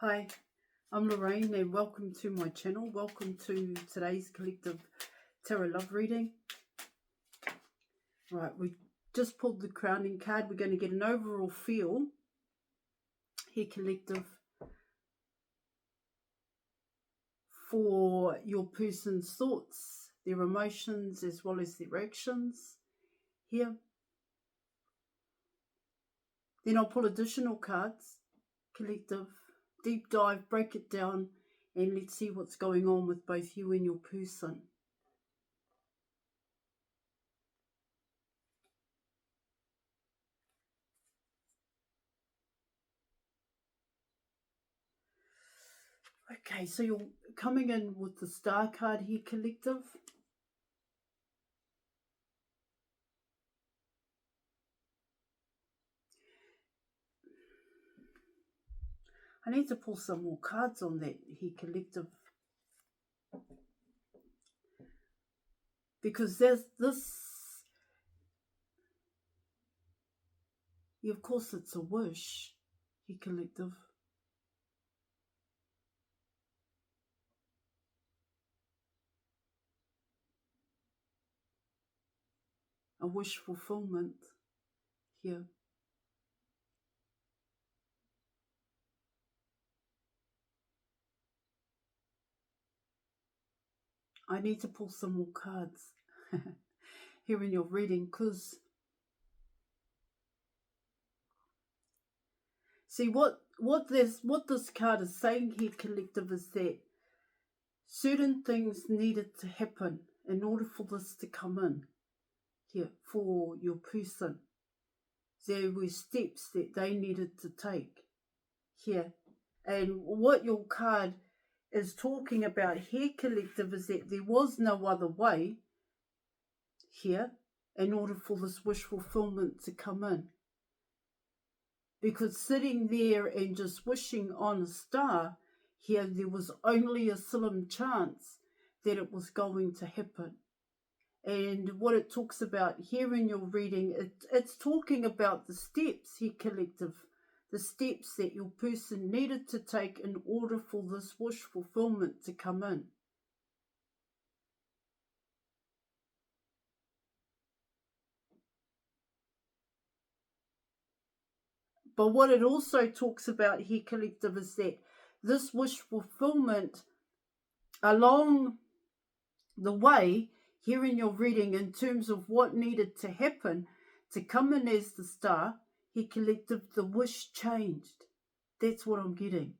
Hi, I'm Lorraine and welcome to my channel. Welcome to today's collective tarot love reading. Right, we just pulled the crowning card. We're going to get an overall feel here, collective, for your person's thoughts, their emotions, as well as their actions here. Then I'll pull additional cards, collective, deep dive, break it down, and let's see what's going on with both you and your person. Okay, so you're coming in with the Star card here, collective. I need to pull some more cards on that here, collective. Because there's this... Yeah, of course it's a wish here, collective. A wish fulfillment here. I need to pull some more cards here in your reading, because see what this card is saying here, collective, is that certain things needed to happen in order for this to come in here for your person. There were steps that they needed to take here. And what your card is talking about here, collective, is that there was no other way here in order for this wish fulfillment to come in. Because sitting there and just wishing on a star here, there was only a slim chance that it was going to happen. And what it talks about here in your reading, it's talking about the steps here, collective, the steps that your person needed to take in order for this wish fulfillment to come in. But what it also talks about here, collective, is that this wish fulfillment along the way here in your reading, in terms of what needed to happen to come in as the star, here, collective, the wish changed. That's what I'm getting.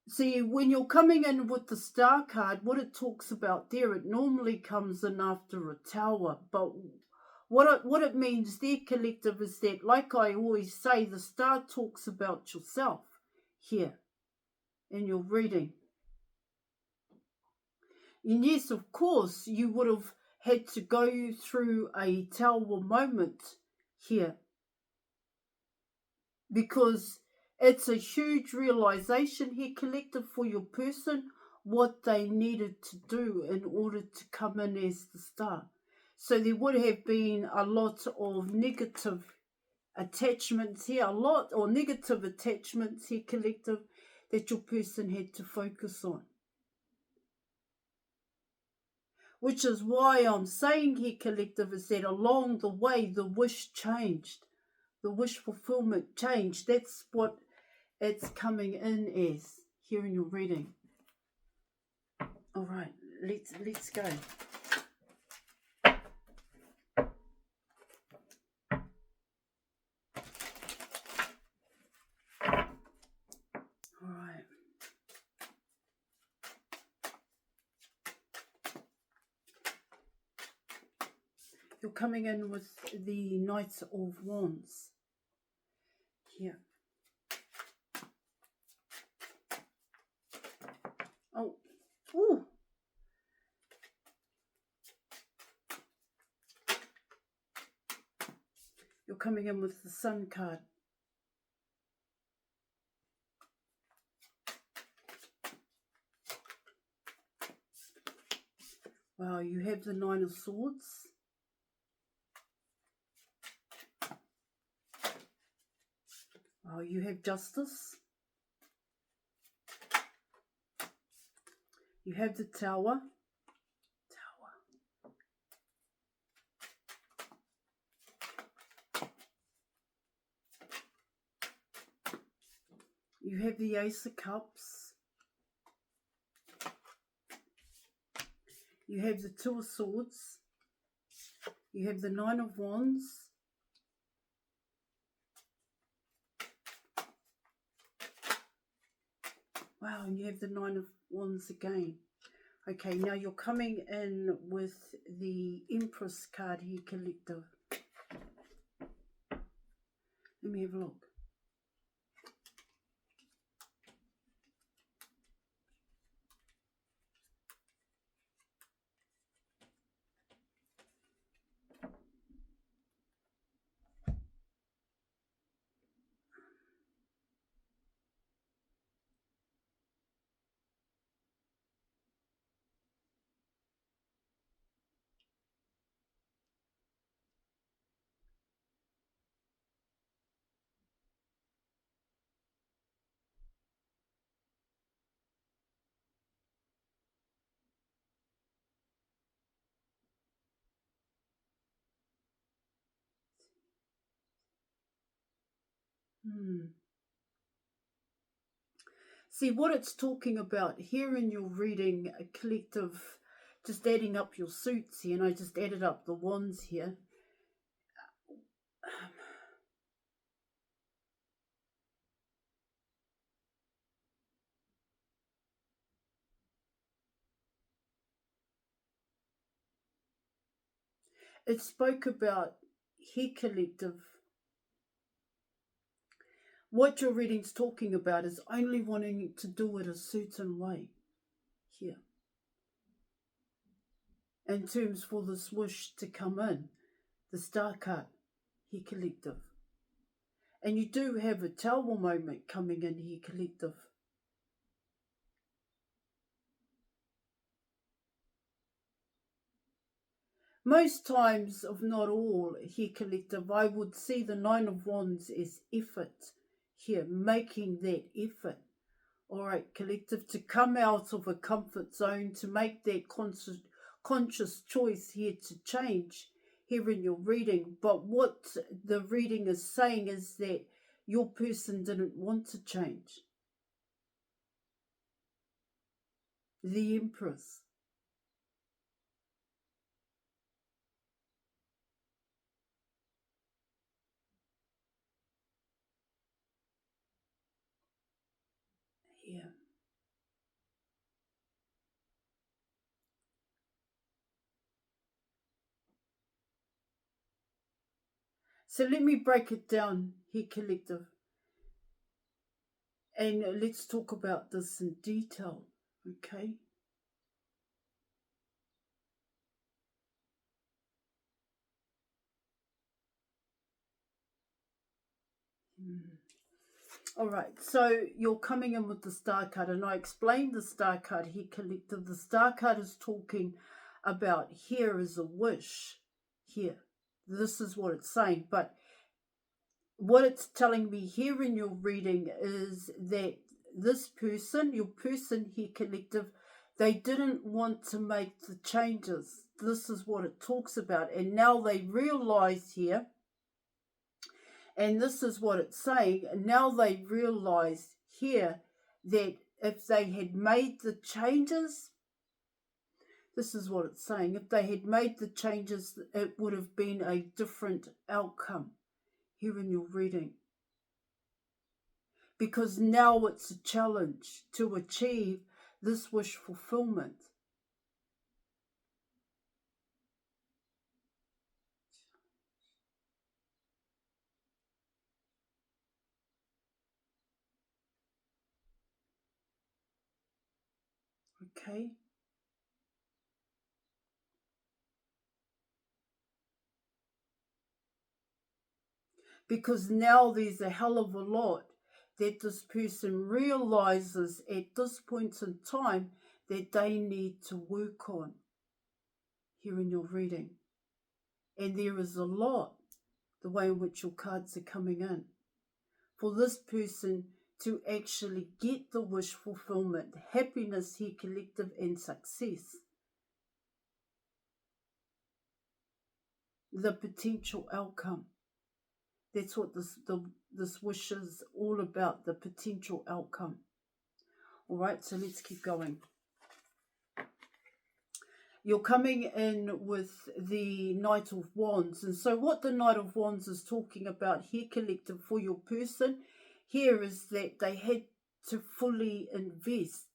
See, when you're coming in with the star card, what it talks about there, it normally comes in after a tower. But what it means there, collective, is that, like I always say, the star talks about yourself here in your reading. And yes, of course, you would have had to go through a tower moment here, because it's a huge realization here, collective, for your person, what they needed to do in order to come in as the star. So there would have been a lot of negative attachments here, negative attachments here, collective, that your person had to focus on. Which is why I'm saying here, collective, is that along the way, the wish changed. The wish fulfillment changed. That's what it's coming in as here in your reading. All right, let's go. All right. You're coming in with the Knight of Wands here. Oh, ooh. You're coming in with the Sun card. Wow, you have the Nine of Swords. Oh, you have justice. You have the Tower. You have the Ace of Cups. You have the Two of Swords. You have the Nine of Wands. Wow, and you have the Nine of Wands again. Okay, now you're coming in with the Empress card here, Collective. Let me have a look. See, what it's talking about here in your reading, a Collective, just adding up your suits here, and I just added up the wands here. It spoke about here, Collective. What your reading's talking about is only wanting to do it a certain way here. In terms for this wish to come in, the Star card here, Collective. And you do have a Tower moment coming in here, Collective. Most times, if not all, here, Collective, I would see the Nine of Wands as effort here, making that effort. All right, Collective, to come out of a comfort zone, to make that conscious choice here to change here in your reading. But what the reading is saying is that your person didn't want to change. The Empress. Yeah. So let me break it down here, Collective. And let's talk about this in detail, okay? All right, so you're coming in with the Star card, and I explained the Star card here, Collective. The Star card is talking about here is a wish. Here, this is what it's saying. But what it's telling me here in your reading is that this person, your person here, Collective, they didn't want to make the changes. This is what it talks about. And now they realize here, and this is what it's saying, now they realize here that if they had made the changes, this is what it's saying, if they had made the changes, it would have been a different outcome here in your reading. Because now it's a challenge to achieve this wish fulfillment. Okay? Because now there's a hell of a lot that this person realizes at this point in time that they need to work on here in your reading. And there is a lot, the way in which your cards are coming in. for this person to actually get the wish fulfillment, happiness here, collective, and success. The potential outcome. That's what this wish is all about, the potential outcome. All right, so let's keep going. You're coming in with the Knight of Wands. And so what the Knight of Wands is talking about here, collective, for your person here is that they had to fully invest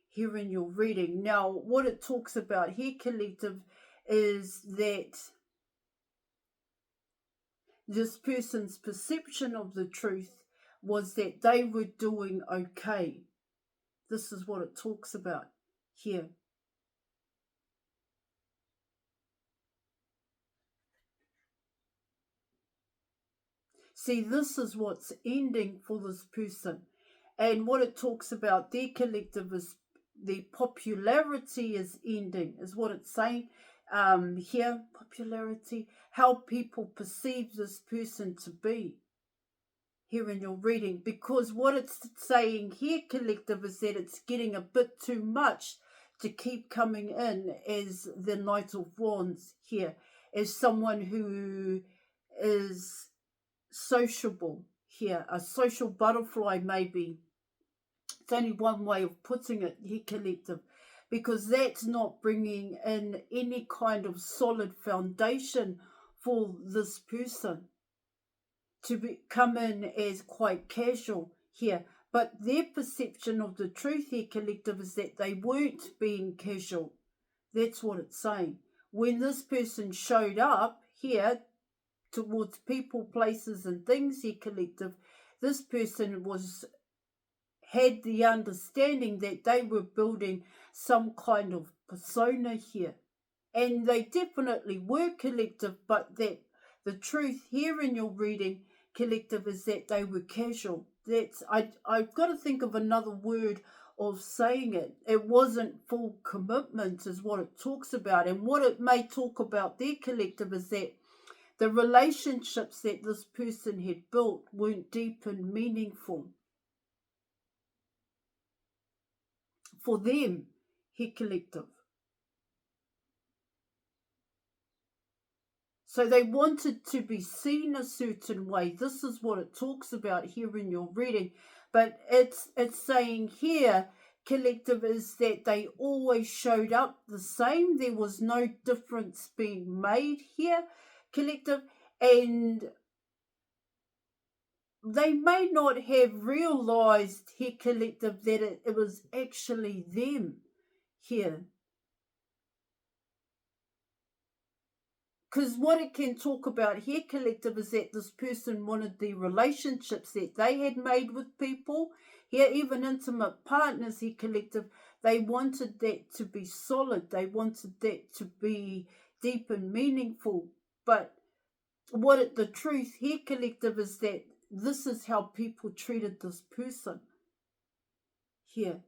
here in your reading. Now, what it talks about here, collective, is that this person's perception of the truth was that they were doing okay. This is what it talks about here. See, this is what's ending for this person. And what it talks about, their collective, is the popularity is ending, is what it's saying here. Popularity, how people perceive this person to be here in your reading. Because what it's saying here, collective, is that it's getting a bit too much to keep coming in as the Knight of Wands here, as someone who is sociable here, a social butterfly maybe. It's only one way of putting it here, collective, because that's not bringing in any kind of solid foundation for this person to come in as quite casual here. But their perception of the truth here, collective, is that they weren't being casual. That's what it's saying. When this person showed up here towards people, places and things here, collective, this person had the understanding that they were building some kind of persona here. And they definitely were, collective, but that the truth here in your reading, collective, is that they were casual. I've got to think of another word of saying it. It wasn't full commitment is what it talks about. And what it may talk about there, collective, is that the relationships that this person had built weren't deep and meaningful for them here, collective. So they wanted to be seen a certain way. This is what it talks about here in your reading. But it's saying here, collective, is that they always showed up the same. There was no difference being made here, collective, and they may not have realized here, collective, that it was actually them here. Because what it can talk about here, collective, is that this person wanted the relationships that they had made with people, here, even intimate partners here, collective, they wanted that to be solid. They wanted that to be deep and meaningful. But the truth here, collective, is that this is how people treated this person here.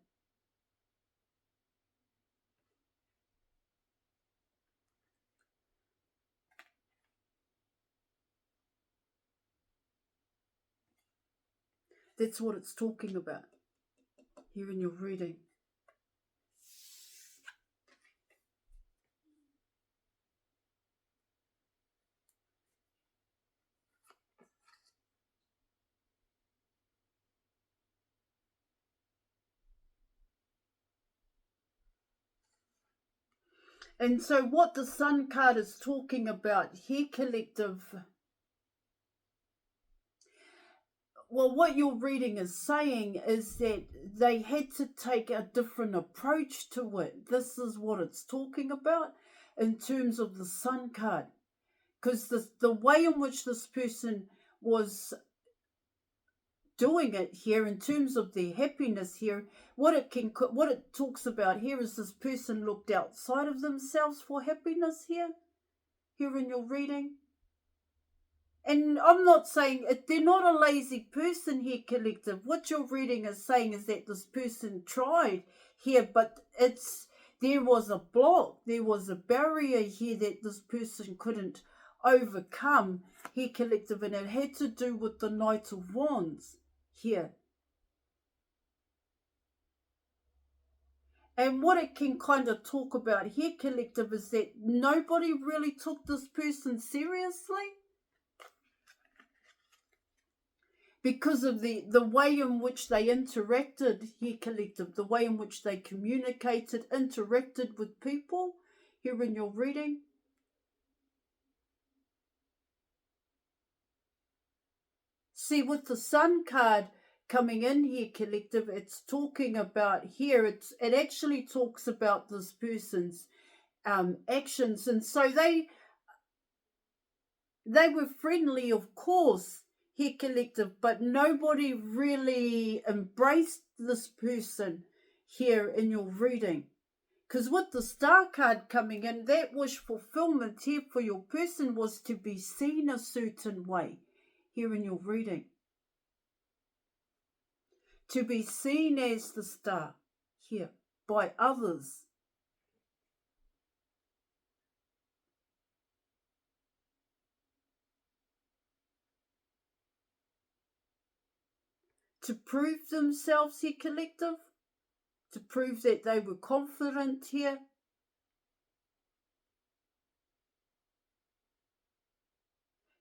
That's what it's talking about here in your reading. And so what the Sun card is talking about here, collective, well, what your reading is saying is that they had to take a different approach to it. This is what it's talking about in terms of the Sun card. Because the way in which this person was doing it here in terms of their happiness here, what it talks about here is this person looked outside of themselves for happiness here in your reading. And I'm not saying they're not a lazy person here, collective. What your reading is saying is that this person tried here, but there was a block, there was a barrier here that this person couldn't overcome here, collective, and it had to do with the Knight of Wands here. And what it can kind of talk about here, collective, is that nobody really took this person seriously because of the way in which they interacted here, collective, the way in which they communicated, interacted with people here in your reading. See, with the Sun card coming in here, collective, it's talking about here, it actually talks about this person's actions. And so they were friendly, of course, here, collective, but nobody really embraced this person here in your reading. Because with the Star card coming in, that wish fulfillment here for your person was to be seen a certain way here in your reading. To be seen as the star here by others. To prove themselves here, collective. To prove that they were confident here.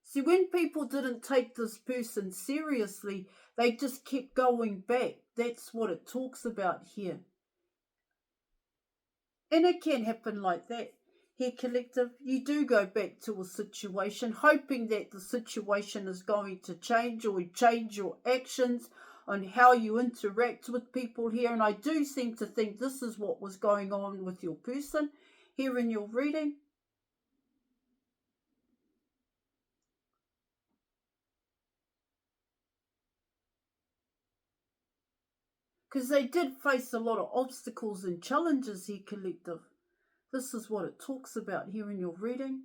See, when people didn't take this person seriously, they just kept going back. That's what it talks about here. And it can happen like that. Here, collective, you do go back to a situation, hoping that the situation is going to change or change your actions on how you interact with people here. And I do seem to think this is what was going on with your person here in your reading. Because they did face a lot of obstacles and challenges here, collective. This is what it talks about here in your reading.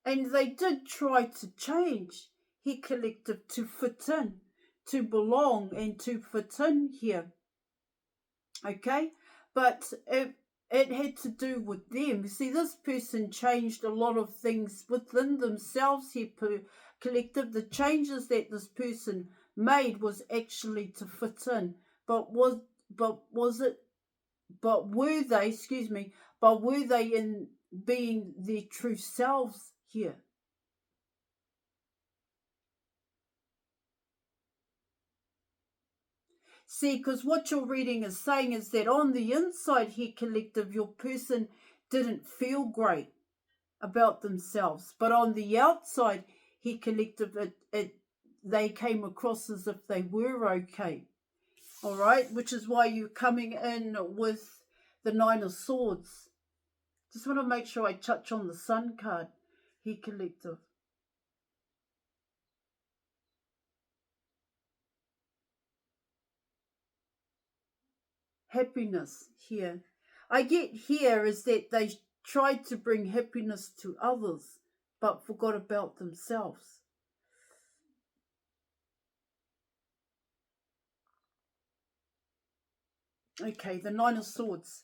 And they did try to change here, collective, to fit in, to belong and to fit in here. Okay? But it had to do with them. See, this person changed a lot of things within themselves here, collective. The changes that this person made was actually to fit in. But were they in being their true selves here? See, because what your reading is saying is that on the inside here, collective, your person didn't feel great about themselves. But on the outside here, collective, they came across as if they were okay. All right, which is why you're coming in with the Nine of Swords. Just want to make sure I touch on the Sun card here, collective. Happiness here. I get here is that they tried to bring happiness to others, but forgot about themselves. Okay, the Nine of Swords.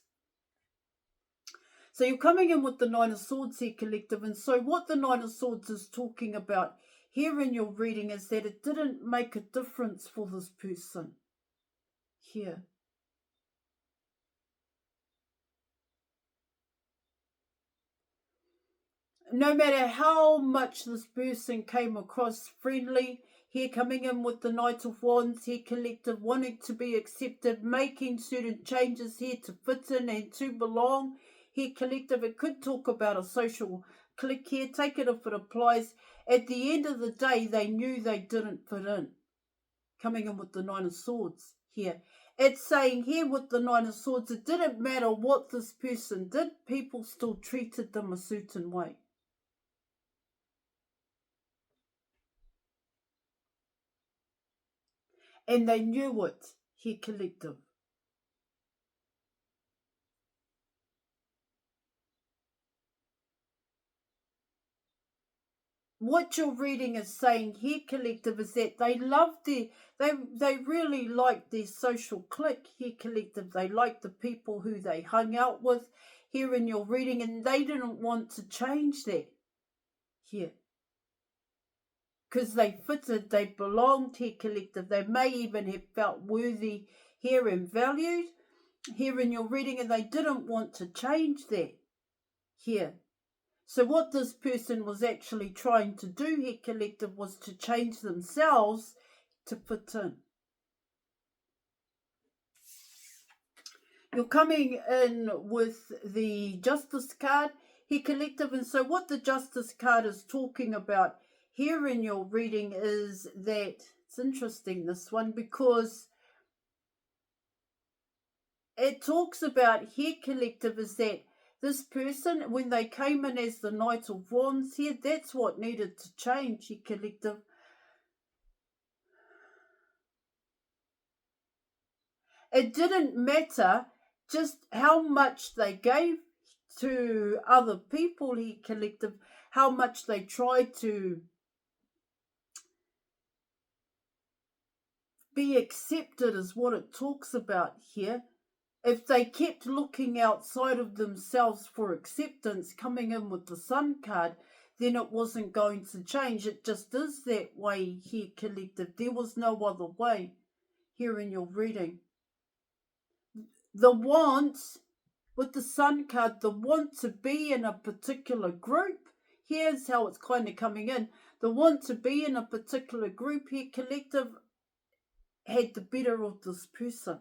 So you're coming in with the Nine of Swords here, collective. And so what the Nine of Swords is talking about here in your reading is that it didn't make a difference for this person here. No matter how much this person came across friendly, here coming in with the Knight of Wands, here collective, wanting to be accepted, making certain changes here to fit in and to belong, here collective, it could talk about a social clique here, take it if it applies. At the end of the day, they knew they didn't fit in. Coming in with the Nine of Swords here. It's saying here with the Nine of Swords, it didn't matter what this person did, people still treated them a certain way. And they knew it here, collective. what your reading is saying here, collective, is that they love they really like their social clique here, collective. They like the people who they hung out with here in your reading, and they didn't want to change that here. Because they fitted, they belonged here, collective. They may even have felt worthy here and valued here in your reading, and they didn't want to change that here. So what this person was actually trying to do here, collective, was to change themselves to fit in. You're coming in with the Justice card here, collective, and so what the Justice card is talking about here in your reading is that, it's interesting, this one, because it talks about here, collective, is that this person, when they came in as the Knight of Wands here, that's what needed to change here, collective. It didn't matter just how much they gave to other people here, collective, how much they tried to be accepted is what it talks about here. If they kept looking outside of themselves for acceptance, coming in with the Sun card, then it wasn't going to change. It just is that way here, collective. There was no other way here in your reading. The want, with the Sun card, the want to be in a particular group, here's how it's kind of coming in. The want to be in a particular group here, collective, had the better of this person.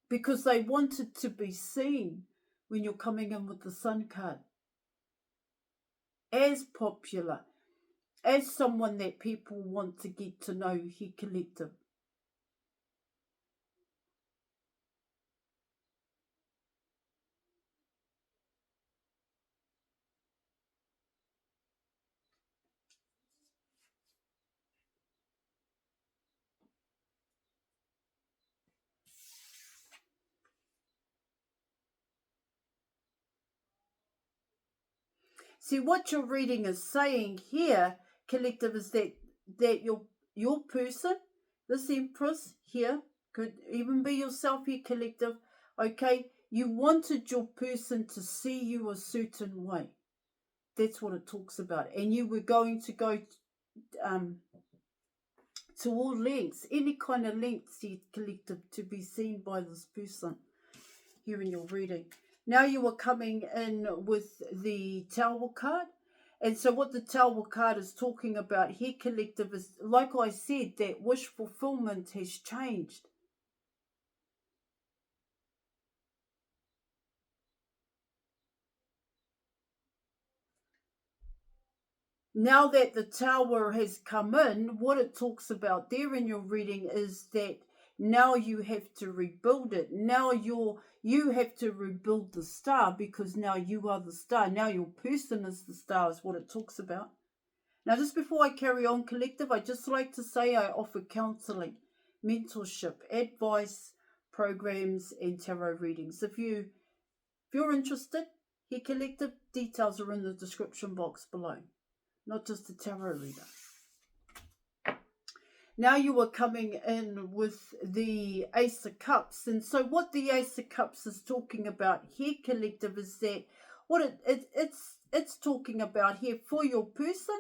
Because they wanted to be seen when you're coming in with the Sun card as popular, as someone that people want to get to know here, collective. See, what your reading is saying here, collective, is that your person, this Empress here, could even be yourself here, collective, okay? You wanted your person to see you a certain way. That's what it talks about. And you were going to go to all lengths, any kind of lengths here, collective, to be seen by this person here in your reading. Now you are coming in with the Tower card. And so what the Tower card is talking about here, collective, is, like I said, that wish fulfillment has changed. Now that the Tower has come in, what it talks about there in your reading is that now you have to rebuild it. Now you have to rebuild the star, because now you are the star. Now your person is the star, is what it talks about. Now, just before I carry on, collective, I'd just like to say I offer counselling, mentorship, advice, programs, and tarot readings. If you're interested, here, collective, details are in the description box below. Not just a tarot reader. Now you are coming in with the Ace of Cups. And so what the Ace of Cups is talking about here, collective, is that what it's talking about here for your person.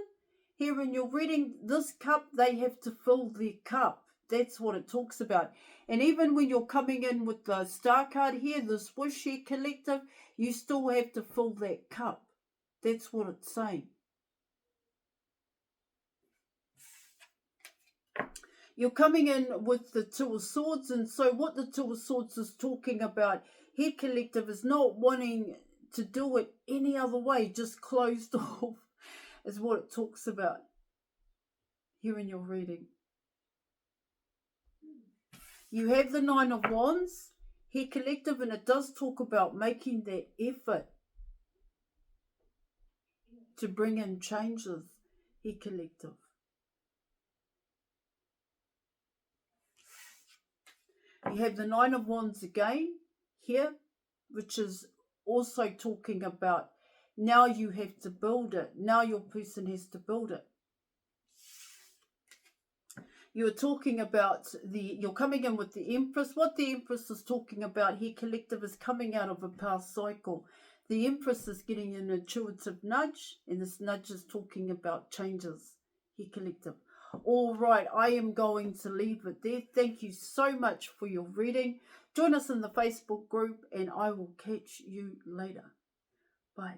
Here in your reading, this cup, they have to fill their cup. That's what it talks about. And even when you're coming in with the Star card here, this wish here, collective, you still have to fill that cup. That's what it's saying. You're coming in with the Two of Swords, and so what the Two of Swords is talking about here, collective, is not wanting to do it any other way, just closed off, is what it talks about here in your reading. You have the Nine of Wands here, collective, and it does talk about making that effort to bring in changes here, collective. You have the Nine of Wands again here, which is also talking about now you have to build it. Now your person has to build it. You're talking about you're coming in with the Empress. What the Empress is talking about here, collective, is coming out of a past cycle. The Empress is getting an intuitive nudge, and this nudge is talking about changes here, collective. All right, I am going to leave it there. Thank you so much for your reading. Join us in the Facebook group, and I will catch you later. Bye.